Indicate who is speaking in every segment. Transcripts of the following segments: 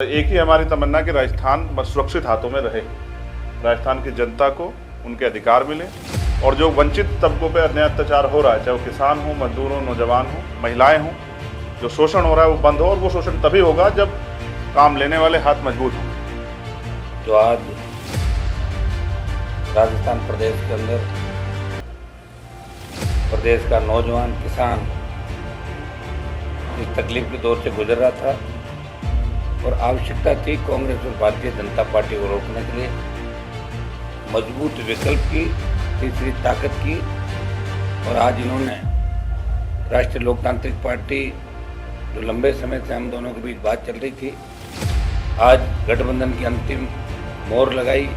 Speaker 1: एक ही हमारी तमन्ना कि राजस्थान सुरक्षित हाथों में रहे, राजस्थान की जनता को उनके अधिकार मिले और जो वंचित तबकों पर अन्याय अत्याचार हो रहा है, चाहे वो किसान हो, मजदूर हो, नौजवान हो, महिलाएं हों, जो शोषण हो रहा है वो बंद हो। और वो शोषण तभी होगा जब काम लेने वाले हाथ मजबूत हों।
Speaker 2: जो आज राजस्थान प्रदेश के अंदर प्रदेश का नौजवान किसान इस तकलीफ के दौर से गुजर रहा था और आवश्यकता थी कांग्रेस और भारतीय जनता पार्टी को रोकने के लिए मजबूत विकल्प की, तीसरी ताकत की। और आज इन्होंने राष्ट्रीय लोकतांत्रिक पार्टी, जो लंबे समय से हम दोनों के बीच बात चल रही थी, आज गठबंधन की अंतिम मोहर लगाई।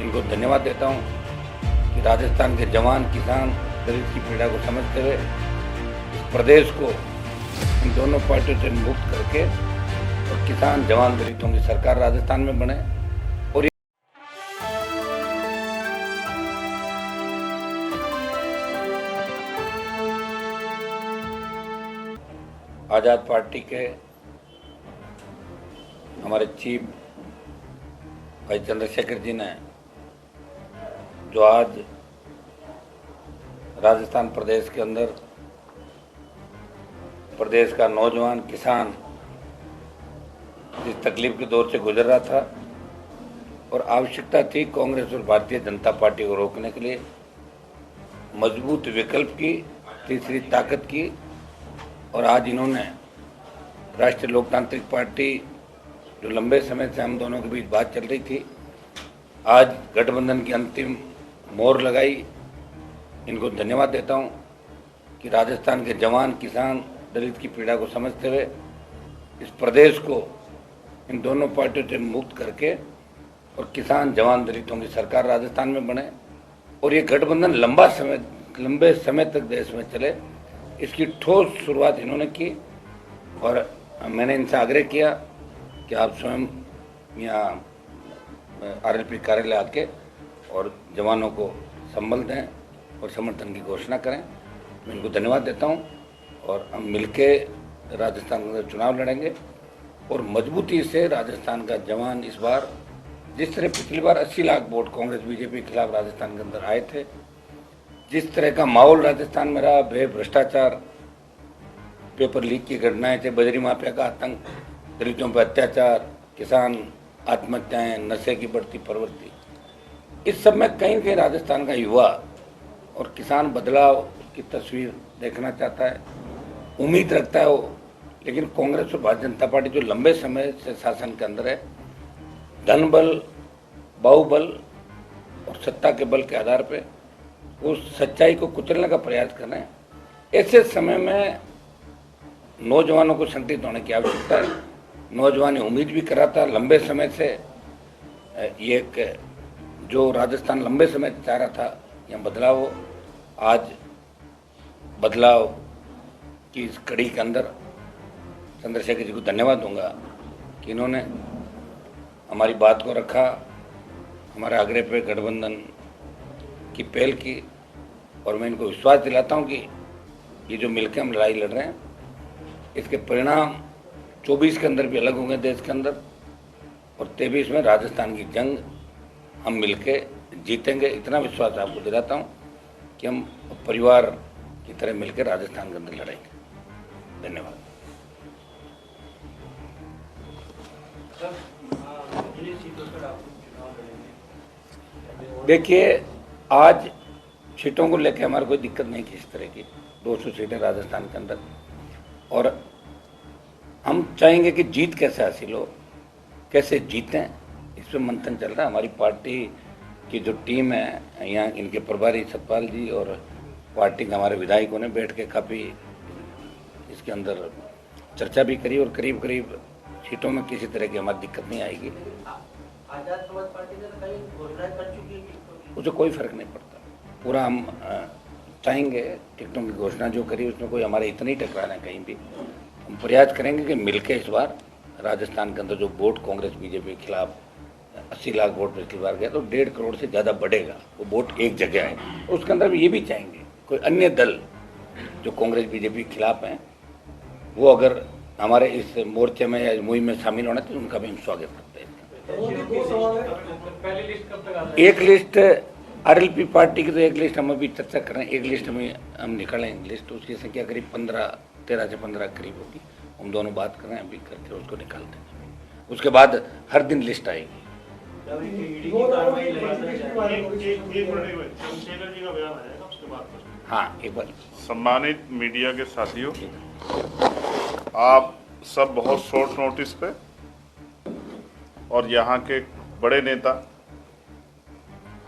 Speaker 2: इनको धन्यवाद देता हूं कि राजस्थान के जवान, किसान, दलित की पीड़ा को समझते हुए इस प्रदेश को इन दोनों पार्टियों से मुक्त करके और किसान, जवान, दलितों की सरकार राजस्थान में बने। और आज़ाद पार्टी के हमारे चीफ भाई चंद्रशेखर जी ने जो आज राजस्थान प्रदेश के अंदर प्रदेश का नौजवान किसान इस तकलीफ के दौर से गुजर रहा था और आवश्यकता थी कांग्रेस और भारतीय जनता पार्टी को रोकने के लिए मजबूत विकल्प की, तीसरी ताकत की। और आज इन्होंने राष्ट्रीय लोकतांत्रिक पार्टी, जो लंबे समय से हम दोनों के बीच बात चल रही थी, आज गठबंधन की अंतिम मोहर लगाई। इनको धन्यवाद देता हूं कि राजस्थान के जवान, किसान, दलित की पीड़ा को समझते हुए इस प्रदेश को इन दोनों पार्टियों से मुक्त करके और किसान, जवान, दलितों की सरकार राजस्थान में बने। और ये गठबंधन लंबे समय तक देश में चले, इसकी ठोस शुरुआत इन्होंने की। और मैंने इनसे आग्रह किया कि आप स्वयं यहाँ आरएलपी कार्यालय आके और जवानों को संबल दें और समर्थन की घोषणा करें। मैं इनको धन्यवाद देता हूँ और हम मिलके राजस्थान में चुनाव लड़ेंगे और मजबूती से राजस्थान का जवान इस बार, जिस तरह पिछली बार 80 लाख वोट कांग्रेस बीजेपी के खिलाफ राजस्थान के अंदर आए थे, जिस तरह का माहौल राजस्थान में रहा, भ्रष्टाचार, पेपर लीक की घटनाएं थे, बजरी माफिया का आतंक, दलितों पर अत्याचार, किसान आत्महत्याएं, नशे की बढ़ती प्रवृत्ति, इस सब में कहीं कहीं राजस्थान का युवा और किसान बदलाव की तस्वीर देखना चाहता है, उम्मीद रखता है वो। लेकिन कांग्रेस और भारतीय जनता पार्टी जो लंबे समय से शासन के अंदर है, धन बल, बाहुबल और सत्ता के बल के आधार पे उस सच्चाई को कुचलने का प्रयास कर रहे हैं। ऐसे समय में नौजवानों को संगठित होने की आवश्यकता है। नौजवान उम्मीद भी कर रहा था लंबे समय से, ये एक जो राजस्थान लंबे समय चाह रहा था, यहाँ बदलाव हो। आज बदलाव की इस कड़ी के अंदर चंद्रशेखर जी को धन्यवाद दूंगा कि इन्होंने हमारी बात को रखा, हमारे आग्रह पे गठबंधन की पहल की। और मैं इनको विश्वास दिलाता हूं कि ये जो मिलकर हम लड़ाई लड़ रहे हैं, इसके परिणाम 24 के अंदर भी अलग होंगे देश के अंदर, और 23 में राजस्थान की जंग हम मिलके जीतेंगे। इतना विश्वास आपको दिलाता हूं कि हम परिवार की तरह मिलकर राजस्थान के अंदर लड़ेंगे। धन्यवाद। देखिए, आज सीटों को लेकर हमारे कोई दिक्कत नहीं किसी तरह की, 200 सीटें राजस्थान के अंदर, और हम चाहेंगे कि जीत कैसे हासिल हो, कैसे जीतें, इस पर मंथन चल रहा है। हमारी पार्टी की जो टीम है, यहाँ इनके प्रभारी सतपाल जी और पार्टी के हमारे विधायकों ने बैठ के काफ़ी इसके अंदर चर्चा भी करी और करीब करीब सीटों में किसी तरह की हमारी दिक्कत नहीं आएगी।
Speaker 3: आजाद समाज पार्टी ने कई घोषणाएं कर चुकी है,
Speaker 2: उसे कोई फर्क नहीं पड़ता। पूरा हम चाहेंगे टिकटों की घोषणा जो करी उसमें कोई हमारे इतना ही टकराना है कहीं भी। हम प्रयास करेंगे कि मिलके इस बार राजस्थान के अंदर जो वोट कांग्रेस बीजेपी के खिलाफ 80 लाख वोट पिछली बार गया, तो 1.5 करोड़ से ज़्यादा बढ़ेगा वो वोट एक जगह है। उसके अंदर भी ये भी चाहेंगे कोई अन्य दल जो कांग्रेस बीजेपी के खिलाफ हैं, वो अगर हमारे इस मोर्चे में या मुहिम में शामिल होने थे, उनका भी हम स्वागत करते हैं।
Speaker 3: पहली लिस्ट कब तक आ
Speaker 2: एक लिस्ट आरएलपी पार्टी की, तो एक लिस्ट हम अभी चर्चा कर रहे हैं। एक लिस्ट में हम निकालेंगे लिस्ट, उसकी संख्या करीब 13 से 15 करीब होगी। हम दोनों बात कर रहे हैं, अभी करके उसको निकाल देंगे। उसके बाद हर दिन लिस्ट आएगी। हाँ, एक बार
Speaker 1: सम्मानित मीडिया के साथियों, आप सब बहुत शॉर्ट नोटिस पे और यहाँ के बड़े नेता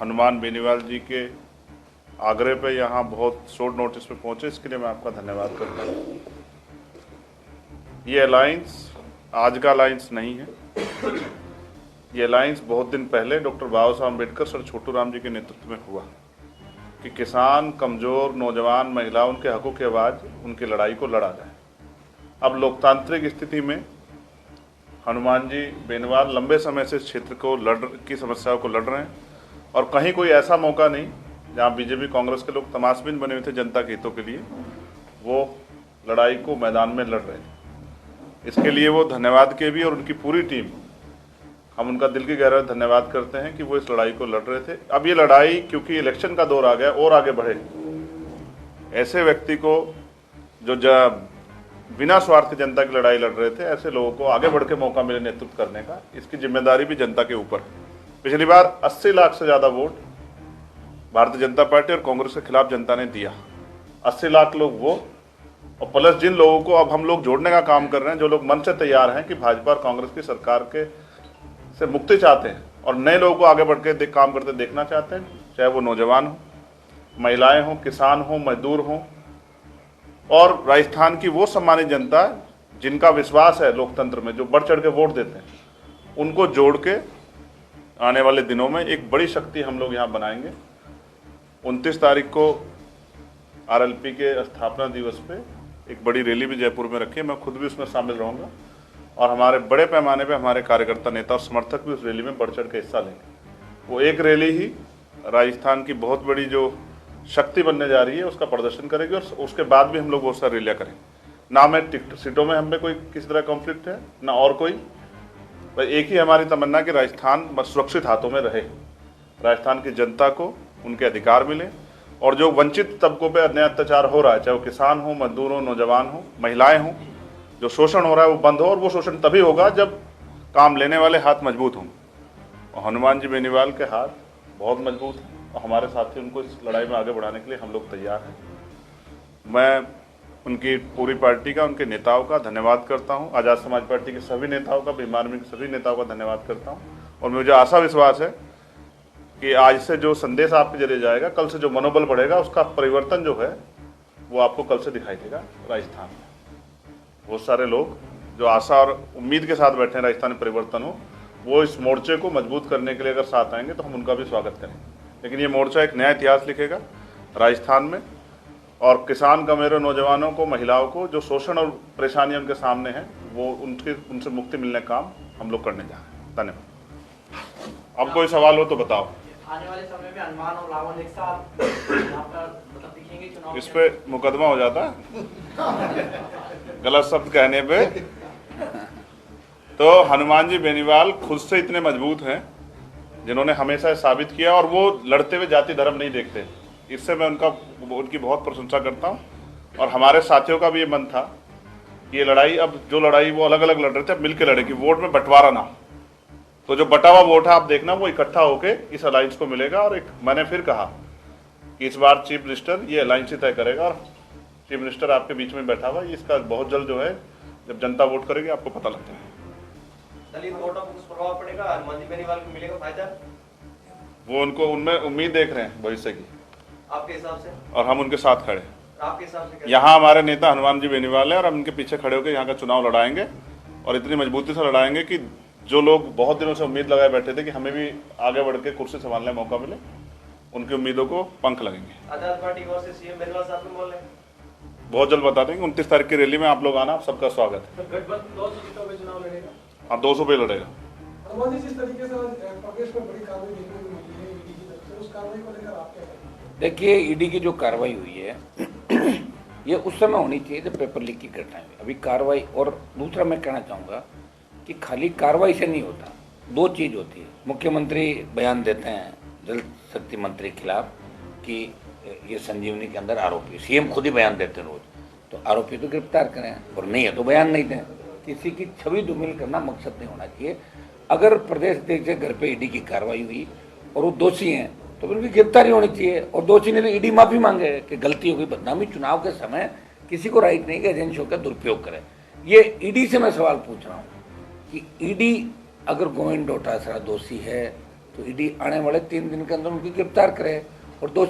Speaker 1: हनुमान बेनीवाल जी के आग्रह पे यहाँ बहुत शॉर्ट नोटिस पे पहुँचे, इसके लिए मैं आपका धन्यवाद करता हूँ। ये अलायंस आज का अलायंस नहीं है, ये अलायंस बहुत दिन पहले डॉक्टर बाबा साहब अम्बेडकर सर छोटू राम जी के नेतृत्व में हुआ कि किसान, कमज़ोर, नौजवान, महिला, उनके हकों की आवाज़, उनकी लड़ाई को लड़ा जाए। अब लोकतांत्रिक स्थिति में हनुमान जी बेनीवाल लंबे समय से इस क्षेत्र को की समस्याओं को लड़ रहे हैं और कहीं कोई ऐसा मौका नहीं जहां बीजेपी कांग्रेस के लोग तमाशबीन बने हुए थे जनता के हितों के लिए, वो लड़ाई को मैदान में लड़ रहे थे। इसके लिए वो धन्यवाद के भी और उनकी पूरी टीम, हम उनका दिल की गहराई धन्यवाद करते हैं कि वो इस लड़ाई को लड़ रहे थे। अब ये लड़ाई क्योंकि इलेक्शन का दौर आ गया और आगे बढ़े, ऐसे व्यक्ति को जो बिना स्वार्थ जनता की लड़ाई लड़ रहे थे, ऐसे लोगों को आगे बढ़ के मौका मिले नेतृत्व करने का, इसकी जिम्मेदारी भी जनता के ऊपर है। पिछली बार 80 लाख से ज़्यादा वोट भारतीय जनता पार्टी और कांग्रेस के खिलाफ जनता ने दिया। 80 लाख लोग वो, और प्लस जिन लोगों को अब हम लोग जोड़ने का काम कर रहे हैं, जो लोग मन से तैयार हैं कि भाजपा और कांग्रेस की सरकार के से मुक्ति चाहते हैं और नए लोगों को आगे बढ़ के काम करते देखना चाहते हैं, चाहे वो नौजवान हो, महिलाएं हों, किसान हों, मजदूर हों, और राजस्थान की वो सम्मानित जनता जिनका विश्वास है लोकतंत्र में, जो बढ़ चढ़ के वोट देते हैं, उनको जोड़ के आने वाले दिनों में एक बड़ी शक्ति हम लोग यहाँ बनाएंगे। 29 तारीख को आरएलपी के स्थापना दिवस पे एक बड़ी रैली भी जयपुर में रखी है, मैं खुद भी उसमें शामिल रहूँगा और हमारे बड़े पैमाने पे हमारे कार्यकर्ता, नेता और समर्थक भी उस रैली में बढ़ चढ़ के हिस्सा लेंगे। वो एक रैली ही राजस्थान की बहुत बड़ी जो शक्ति बनने जा रही है उसका प्रदर्शन करेगी और उसके बाद भी हम लोग बहुत सारी रैलियाँ करेंगे। ना मैं सीटों में हमें कोई किसी तरह कॉन्फ्लिक्ट है, ना और कोई, पर एक ही हमारी तमन्ना कि राजस्थान सुरक्षित हाथों में रहे, राजस्थान की जनता को उनके अधिकार मिले और जो वंचित तबकों पर अन्याय अत्याचार हो रहा है, चाहे वो किसान हो, मजदूर हो, नौजवान हो, महिलाएं हों, जो शोषण हो रहा है वो बंद हो। और वो शोषण तभी होगा जब काम लेने वाले हाथ मजबूत हों, और हनुमान जी बेनीवाल के हाथ बहुत मजबूत हैं और हमारे साथी उनको इस लड़ाई में आगे बढ़ाने के लिए हम लोग तैयार हैं। मैं उनकी पूरी पार्टी का, उनके नेताओं का धन्यवाद करता हूं, आज़ाद समाज पार्टी के सभी नेताओं का, भीम आर्मी के सभी नेताओं का धन्यवाद करता हूं। और मुझे आशा विश्वास है कि आज से जो संदेश आपके जरिए जाएगा, कल से जो मनोबल बढ़ेगा, उसका परिवर्तन जो है वो आपको कल से दिखाई देगा। राजस्थान में बहुत सारे लोग जो आशा और उम्मीद के साथ बैठे हैं राजस्थान में परिवर्तन हो, वो इस मोर्चे को मजबूत करने के लिए अगर साथ आएंगे तो हम उनका भी स्वागत करेंगे। लेकिन ये मोर्चा एक नया इतिहास लिखेगा राजस्थान में, और किसान, कमेरों, नौजवानों को, महिलाओं को जो शोषण और परेशानियां उनके सामने हैं, वो उनसे मुक्ति मिलने का काम हम लोग करने जा रहे हैं। धन्यवाद। अब कोई सवाल हो तो बताओ।
Speaker 3: आने वाले समय में हनुमान और रावण एक साथ यहाँ पर मतलब दिखेंगे चुनाव,
Speaker 1: इस पे मुकदमा हो जाता है गलत शब्द कहने पे। तो हनुमान जी बेनीवाल खुद से इतने मजबूत हैं, जिन्होंने हमेशा साबित किया, और वो लड़ते हुए जाति धर्म नहीं देखते। इससे मैं उनकी बहुत प्रशंसा करता हूँ। और हमारे साथियों का भी ये मन था कि ये लड़ाई, अब जो लड़ाई वो अलग अलग लड़ रहे थे, अब मिलकर लड़े कि वोट में बंटवारा ना हो। तो जो बटा हुआ वोट है आप देखना, वो इकट्ठा होके इस अलायंस को मिलेगा। और एक मैंने फिर कहा कि इस बार चीफ मिनिस्टर ये अलायंस ही तय करेगा, और चीफ मिनिस्टर आपके बीच में बैठा हुआ, इसका बहुत जल्द जो है, जब जनता वोट करेगी आपको पता लग जाएगा।
Speaker 3: दलित वोटों को कुछ प्रभाव पड़ेगा, हनुमान जी बेनीवाल को मिलेगा फायदा?
Speaker 1: वो उनको उनमें उम्मीद देख रहे हैं भविष्य की,
Speaker 3: आपके हिसाब से?
Speaker 1: और हम उनके साथ खड़े हैं।
Speaker 3: आपके हिसाब से क्या?
Speaker 1: यहाँ हमारे नेता हनुमान जी बेनीवाल है, और हम उनके पीछे खड़े होकर यहाँ का चुनाव लड़ाएंगे, और इतनी मजबूती से लड़ाएंगे कि जो लोग बहुत दिनों से उम्मीद लगाए बैठे थे कि हमें भी आगे बढ़ के कुर्सी संभालने का मौका मिले, उनकी उम्मीदों को पंख लगेंगे।
Speaker 3: आजाद पार्टी की ओर से सीएम बेनीवाल साहब को बोल रहे हैं,
Speaker 1: बहुत जल्द बता देंगे। 29 तारीख की रैली में आप लोग आना, सबका स्वागत है।
Speaker 3: गठबंधन 200 सीटों पे चुनाव लड़ेगा।
Speaker 1: हाँ, 200 पे लड़ेगा।
Speaker 4: हनुमान जी, जिस तरीके से प्रदेश में बड़ी कार्रवाई देखने को मिली है ईडी की तरफ से, उस कार्रवाई को लेकर आप क्या कहेंगे?
Speaker 2: देखिए, ईडी की जो कार्रवाई हुई है ये उस समय होनी चाहिए जब पेपर लीक की घटनाएं हुई। अभी कार्रवाई, और दूसरा मैं कहना चाहूँगा कि खाली कार्रवाई से नहीं होता, दो चीज़ होती है। मुख्यमंत्री बयान देते हैं जल शक्ति मंत्री के खिलाफ कि ये संजीवनी के अंदर आरोपी, सीएम खुद ही बयान देते हैं रोज, तो आरोपी तो गिरफ्तार करें, और नहीं है तो बयान नहीं दें। किसी की छवि धूमिल करना मकसद नहीं होना चाहिए। अगर प्रदेश अध्यक्ष के घर पे ईडी की कार्रवाई हुई और वो दोषी हैं तो उनकी गिरफ्तारी होनी चाहिए, और दोषी ने तो ईडी माफी मांगे कि गलती हो गई, बदनामी। चुनाव के समय किसी को राइट नहीं कि एजेंसियों का दुरुपयोग करे। ये ईडी से मैं सवाल पूछ रहा हूँ कि ईडी अगर गोविंद डोटासरा दोषी है तो ईडी आने वाले 3 दिन के अंदर उनकी गिरफ्तार करे, और दोषी